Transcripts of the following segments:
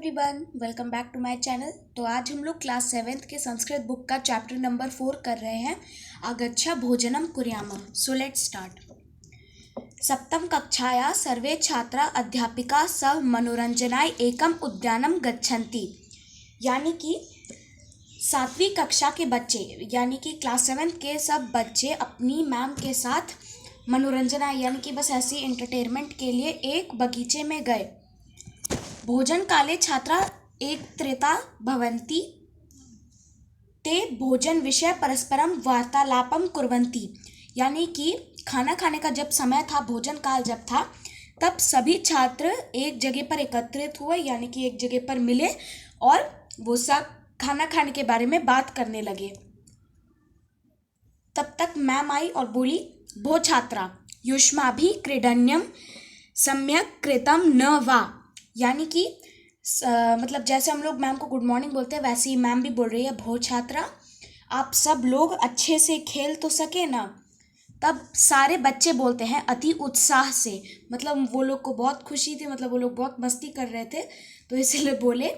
Everyone, welcome back to my channel. तो आज हम लोग क्लास 7th के संस्कृत बुक का चैप्टर नंबर 4 कर रहे हैं, आगच्छा भोजनम कुर्यामः। So let's start. सप्तम कक्षाया सर्वे छात्रा अध्यापिका सह मनोरंजनाय एकम उद्यानम गच्छन्ति। यानी कि 7वीं कक्षा के बच्चे यानी कि क्लास 7th के सब बच्चे अपनी मैम के साथ मनोरंजनाय यानी कि बस ऐसी एंटरटेनमेंट के लिए एक बगीचे में गए। भोजन काले छात्रा एकत्रिता भवन्ति ते भोजन विषय परस्परम वार्तालापम कुर्वन्ति। यानी कि खाना खाने का जब समय था, भोजन काल जब था, तब सभी छात्र एक जगह पर एकत्रित हुए यानी कि एक जगह पर मिले और वो सब खाना खाने के बारे में बात करने लगे। तब तक मैम आई और बोली, भो छात्रा युष्माभि क्रीडन्यम सम्यक कृतम न वा। यानी कि मतलब जैसे हम लोग मैम को गुड मॉर्निंग बोलते हैं, वैसे ही मैम भी बोल रही है, भो छात्रा आप सब लोग अच्छे से खेल तो सके ना। तब सारे बच्चे बोलते हैं अति उत्साह से, मतलब वो लोग को बहुत खुशी थी, मतलब वो लोग बहुत मस्ती कर रहे थे, तो इसलिए बोले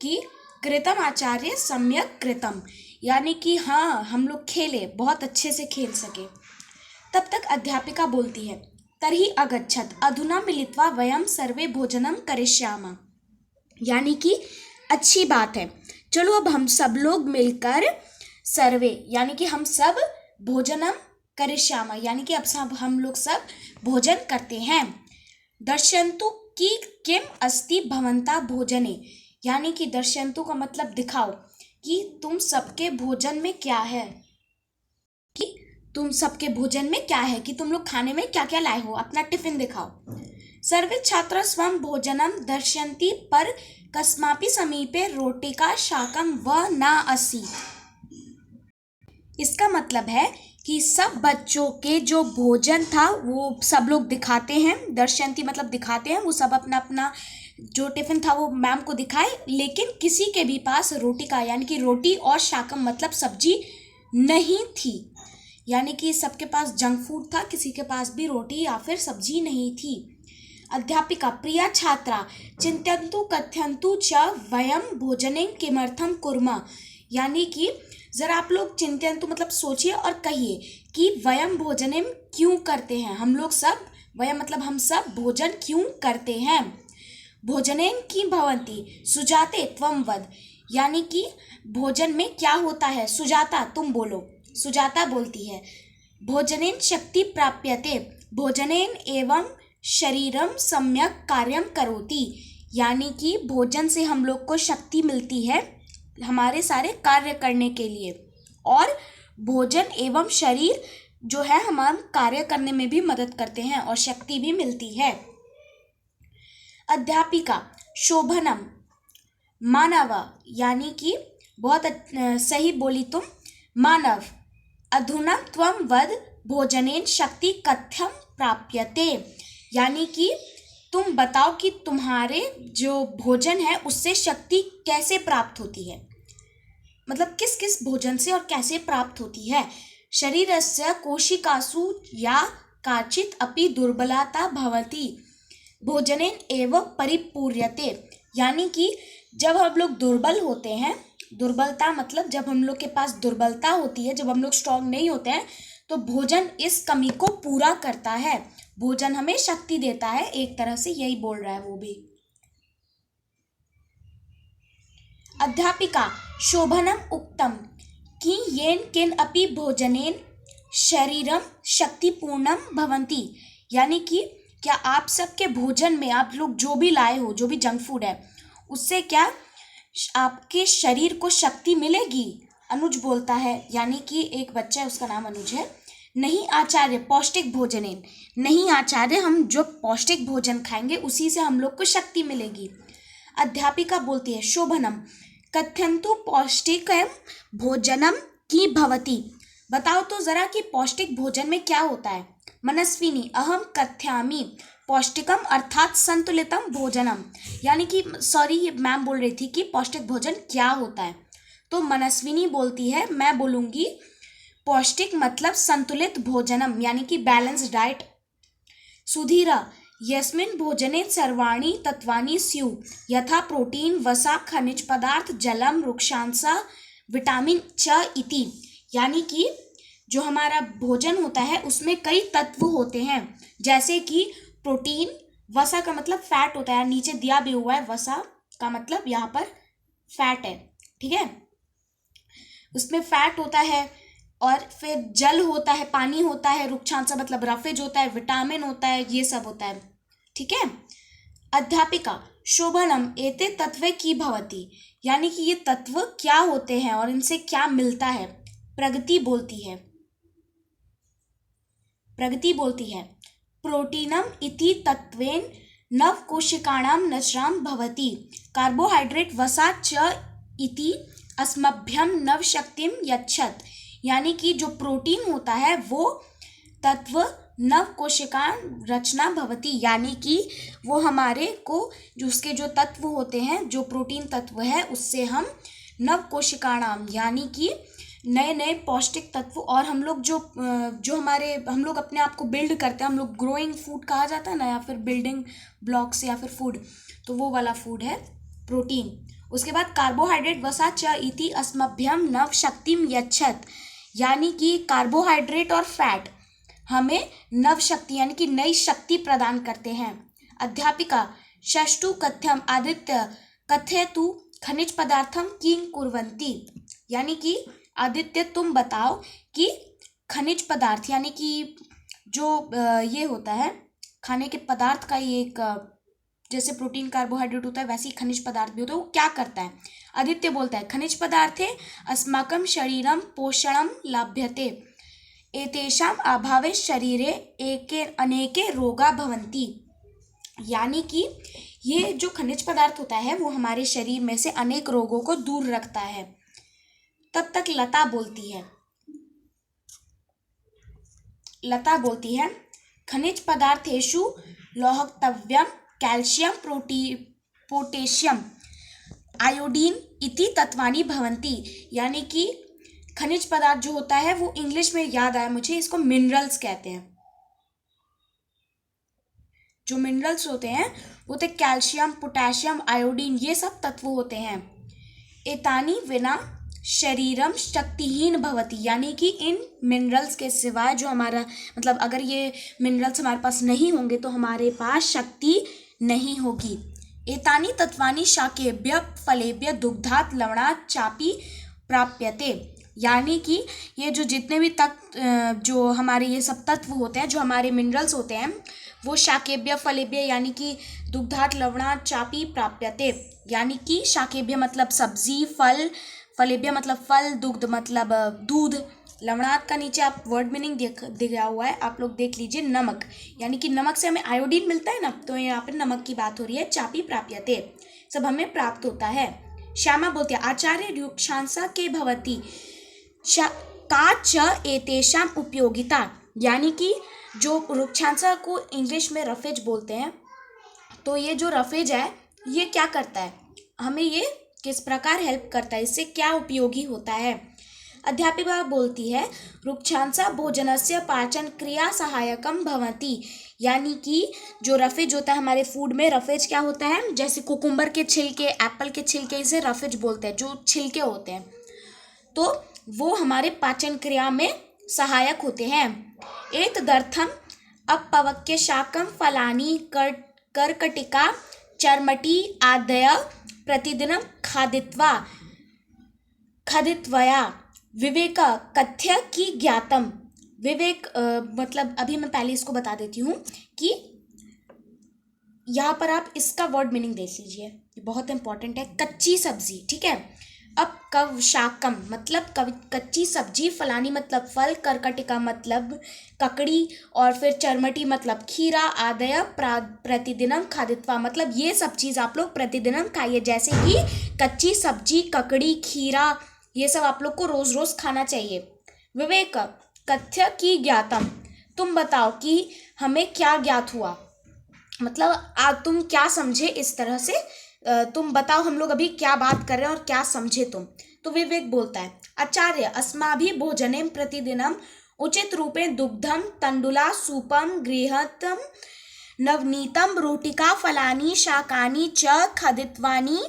कि कृतम आचार्य सम्यक कृतम, यानी कि हाँ हम लोग खेले, बहुत अच्छे से खेल सके। तब तक अध्यापिका बोलती है, तर्हि अगच्छत अधुना मिलित्वा वयम सर्वे भोजनम करिष्यामः। यानी कि अच्छी बात है, चलो अब हम सब लोग मिलकर सर्वे यानी कि हम सब भोजनम करिष्यामः यानी कि अब सब हम लोग सब भोजन करते हैं। दर्शयन्तु कि किम अस्ति भवन्ता भोजने। यानी कि दर्शयन्तु का मतलब दिखाओ कि तुम सबके भोजन में क्या है, कि तुम सबके भोजन में क्या है, कि तुम लोग खाने में क्या क्या लाए हो, अपना टिफिन दिखाओ। सर्वे छात्रा स्वयं भोजनम दर्शयन्ति पर कस्मापि समीपे रोटिका शाकम व न आसीत्। इसका मतलब है कि सब बच्चों के जो भोजन था वो सब लोग दिखाते हैं, दर्शयन्ति मतलब दिखाते हैं, वो सब अपना अपना जो टिफिन था वो मैम को दिखाए, लेकिन किसी के भी पास रोटिका यानी कि रोटी और शाकम मतलब सब्जी नहीं थी। यानी कि सबके पास जंक फूड था, किसी के पास भी रोटी या फिर सब्जी नहीं थी। अध्यापिका प्रिया छात्रा चिंतयन्तु कथयन्तु च वयम भोजने किमर्थम कुर्मः। यानी कि जरा आप लोग चिंतयन्तु मतलब सोचिए और कहिए कि वयम भोजने क्यों करते हैं, हम लोग सब, वयम मतलब हम सब भोजन क्यों करते हैं। भोजनेन की भवन्ति सुजाते त्वं वद। यानी कि भोजन में क्या होता है, सुजाता तुम बोलो। सुजाता बोलती है, भोजनेन शक्ति प्राप्यते भोजनेन एवं शरीरम सम्यक कार्यम करोति। यानी कि भोजन से हम लोग को शक्ति मिलती है हमारे सारे कार्य करने के लिए, और भोजन एवं शरीर जो है हमारा कार्य करने में भी मदद करते हैं और शक्ति भी मिलती है। अध्यापिका शोभनम मानव। यानी कि बहुत सही बोली तुम, मानव अधुना त्वं वद भोजनेन शक्ति कथम प्राप्यते। यानी कि तुम बताओ कि तुम्हारे जो भोजन है उससे शक्ति कैसे प्राप्त होती है, मतलब किस किस भोजन से और कैसे प्राप्त होती है। शरीरस्य कोशिकासु या काचित् अपि दुर्बलता भवति भोजनेन एव परिपूर्यते। यानी कि जब हम लोग दुर्बल होते हैं, दुर्बलता मतलब जब हम लोग के पास दुर्बलता होती है, जब हम लोग स्ट्रांग नहीं होते हैं, तो भोजन इस कमी को पूरा करता है, भोजन हमें शक्ति देता है, एक तरह से यही बोल रहा है वो भी। अध्यापिका शोभनम उक्तम कि येन किन अपि भोजनेन शरीरम शक्तिपूर्णम भवन्ति। यानी कि क्या आप सबके भोजन में आप लोग जो भी लाए हो, जो भी जंक फूड है, उससे क्या आपके शरीर को शक्ति मिलेगी। अनुज बोलता है, यानी कि एक बच्चा है उसका नाम अनुज है, नहीं आचार्य पौष्टिक भोजनेन। नहीं आचार्य, हम जो पौष्टिक भोजन खाएंगे उसी से हम लोग को शक्ति मिलेगी। अध्यापिका बोलती है, शोभनम कथयन्तु पौष्टिकम भोजनम की भवति। बताओ तो जरा कि पौष्टिक भोजन में क्या होता है। मनस्विनी अहम कथयामि पौष्टिकम अर्थात संतुलितम भोजनम। यानी कि सॉरी मैम बोल रही थी कि पौष्टिक भोजन क्या होता है, तो मनस्विनी बोलती है, मैं बोलूँगी पौष्टिक मतलब संतुलित भोजनम यानी कि बैलेंस डाइट। सुधीरा यस्मिन् भोजने सर्वाणि तत्वानि स्युः यथा प्रोटीन वसा खनिज पदार्थ जलम वृक्षांशः विटामिन च इति। यानी कि जो हमारा भोजन होता है उसमें कई तत्व होते हैं, जैसे कि प्रोटीन, वसा का मतलब फैट होता है, नीचे दिया भी हुआ है, वसा का मतलब यहाँ पर फैट है, ठीक है, उसमें फैट होता है। और फिर जल होता है, पानी होता है, वृक्षांशः मतलब रफेज होता है, विटामिन होता है, ये सब होता है, ठीक है। अध्यापिका शोभनम एते तत्वे की भवति, यानी कि ये तत्व क्या होते हैं और इनसे क्या मिलता है। प्रगति बोलती है, प्रगति बोलती है प्रोटीनम इति तत्वेन नव कोशिकाणां नश्राम भवति कार्बोहाइड्रेट वसा च इति अस्मभ्यम नव शक्तिम यच्छत। यानी कि जो प्रोटीन होता है वो तत्व नव कोशिका रचना भवति, यानी कि वो हमारे को जो उसके जो तत्व होते हैं, जो प्रोटीन तत्व है, उससे हम नव कोशिकाणाम यानी कि नए नए पौष्टिक तत्व, और हम लोग जो हमारे हम लोग अपने आप को बिल्ड करते हैं, हम लोग ग्रोइंग फूड कहा जाता है ना, या फिर बिल्डिंग ब्लॉक्स या फिर फूड, तो वो वाला फूड है प्रोटीन। उसके बाद कार्बोहाइड्रेट वसा च इति अस्मभ्यम नव शक्तिम यच्छत, यानी कि कार्बोहाइड्रेट और फैट हमें नव शक्ति यानी कि नई शक्ति प्रदान करते हैं। अध्यापिका षष्ठु कथ्यम आदित्य कथयतु खनिज पदार्थम किं कुर्वन्ति, यानी कि आदित्य तुम बताओ कि खनिज पदार्थ यानी कि जो ये होता है खाने के पदार्थ का ये एक जैसे प्रोटीन कार्बोहाइड्रेट होता है वैसे ही खनिज पदार्थ भी होता है, वो क्या करता है। आदित्य बोलता है खनिज पदार्थे अस्माकं शरीरम पोषणम लाभ्यते एतेषाम अभावे शरीरे एके अनेके रोगा भवन्ति, यानी कि ये जो खनिज पदार्थ होता है वो हमारे शरीर में से अनेक रोगों को दूर रखता है। तब तक लता बोलती है खनिज पदार्थेषु लौहतव्यम कैल्शियम पोटेशियम आयोडीन इति तत्वानि भवन्ति, यानी कि खनिज पदार्थ जो होता है वो इंग्लिश में याद आया मुझे, इसको मिनरल्स कहते हैं। जो मिनरल्स होते हैं वो तो कैल्शियम पोटेशियम आयोडीन ये सब तत्व होते हैं। एतानी विना शरीरम शक्तिहीन भवति, यानी कि इन मिनरल्स के सिवाय जो हमारा मतलब अगर ये मिनरल्स हमारे पास नहीं होंगे तो हमारे पास शक्ति नहीं होगी। एतानी तत्वानि शाकेभ्य फलेभ्य दुग्धात् लवणात् चापि प्राप्यते, यानी कि ये जो जितने भी जो हमारे ये सब तत्व होते हैं, जो हमारे मिनरल्स होते हैं, वो शाकेभ्य फलेभ्य यानी कि दुग्धात् लवणात् चापि प्राप्यते, यानी कि शाकेभ्य मतलब सब्जी फल, फलेभ्य मतलब फल, दुग्ध मतलब दूध, लवणात् का नीचे आप वर्ड मीनिंग दिया हुआ है, आप लोग देख लीजिए, नमक, यानी कि नमक से हमें आयोडीन मिलता है ना, तो यहाँ पर नमक की बात हो रही है। चापी प्राप्यते सब हमें प्राप्त होता है। श्यामा बोलती है आचार्य वृक्षांशः के भवति का च एतेषां उपयोगिता, यानी कि जो वृक्षांशः को इंग्लिश में रफेज बोलते हैं, तो ये जो रफेज है ये क्या करता है, हमें ये किस प्रकार हेल्प करता है, इससे क्या उपयोगी होता है। अध्यापिका बोलती है वृक्षांशः भोजनस्य पाचन क्रिया सहायकम भवति, यानी कि जो रफेज होता है हमारे फूड में, रफेज क्या होता है, जैसे कुकुम्बर के छिलके, एप्पल के छिलके, इसे रफेज बोलते हैं, जो छिलके होते हैं, तो वो हमारे पाचन क्रिया में सहायक होते हैं। एतदर्थम अपवक्य शाकम फलानि कर्कटिका चर्मटी आदय प्रतिदिनं खादित्वया विवेक कथ्य की ज्ञातम। विवेक मतलब अभी मैं पहले इसको बता देती हूँ कि यहाँ पर आप इसका वर्ड मीनिंग देख लीजिए, ये बहुत इंपॉर्टेंट है। कच्ची सब्जी, ठीक है। अब कव शाकम मतलब कच्ची सब्जी, फलानी मतलब फल, कर्कटिका मतलब ककड़ी, और फिर चरमटी मतलब खीरा, आदय प्रतिदिनम खादित्वा मतलब ये सब चीज़ आप लोग प्रतिदिनम खाइए, जैसे कि कच्ची सब्जी, ककड़ी, खीरा, ये सब आप लोग को रोज़ रोज़ खाना चाहिए। विवेक कथ्य की ज्ञातम, तुम बताओ कि हमें क्या ज्ञात हुआ, मतलब तुम क्या समझे, इस तरह से तुम बताओ हम लोग अभी क्या बात कर रहे हैं और क्या समझे तुम। तो विवेक बोलता है आचार्य अस्माभिः भोजने प्रतिदिनम उचित रूपे दुग्धम तंडुला सूपम गृहतम नवनीतम रोटिका फलानि शाकानि च खादित्वानि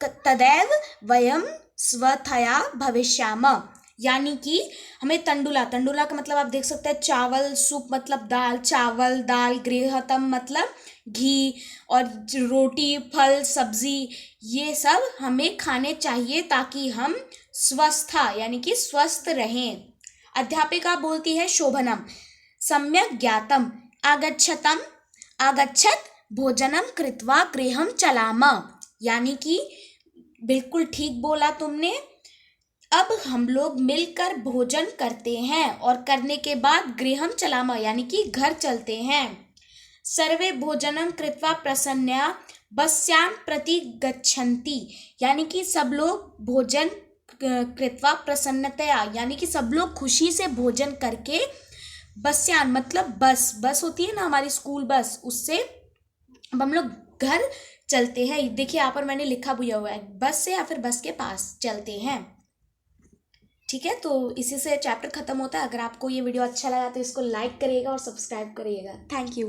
तदैव वयम स्वथया भविष्याम। यानी कि हमें तंडुला, तंडुला का मतलब आप देख सकते हैं चावल, सूप मतलब दाल, चावल दाल, गृहतम मतलब घी, और रोटी फल सब्जी ये सब हमें खाने चाहिए ताकि हम स्वस्था यानी कि स्वस्थ रहें। अध्यापिका बोलती है शोभनम सम्यक ज्ञातम आगच्छतम आगच्छत भोजनम कृत्वा गृहम चलाम। यानी कि बिल्कुल ठीक बोला तुमने, अब हम लोग मिलकर भोजन करते हैं और करने के बाद गृहम चलामा यानी कि घर चलते हैं। सर्वे भोजनम कृत्वा प्रसन्नया बस्याम प्रति गच्छन्ति। यानी कि सब लोग भोजन कृत्वा प्रसन्नतया यानी कि सब लोग खुशी से भोजन करके बस्यान मतलब बस, बस होती है ना हमारी स्कूल बस, उससे अब हम लोग घर चलते हैं। देखिए यहाँ पर मैंने लिखा भी हुआ है, बस से या फिर बस के पास चलते हैं। ठीक है, तो इसी से चैप्टर खत्म होता है। अगर आपको ये वीडियो अच्छा लगा तो इसको लाइक करिएगा और सब्सक्राइब करिएगा। Thank you.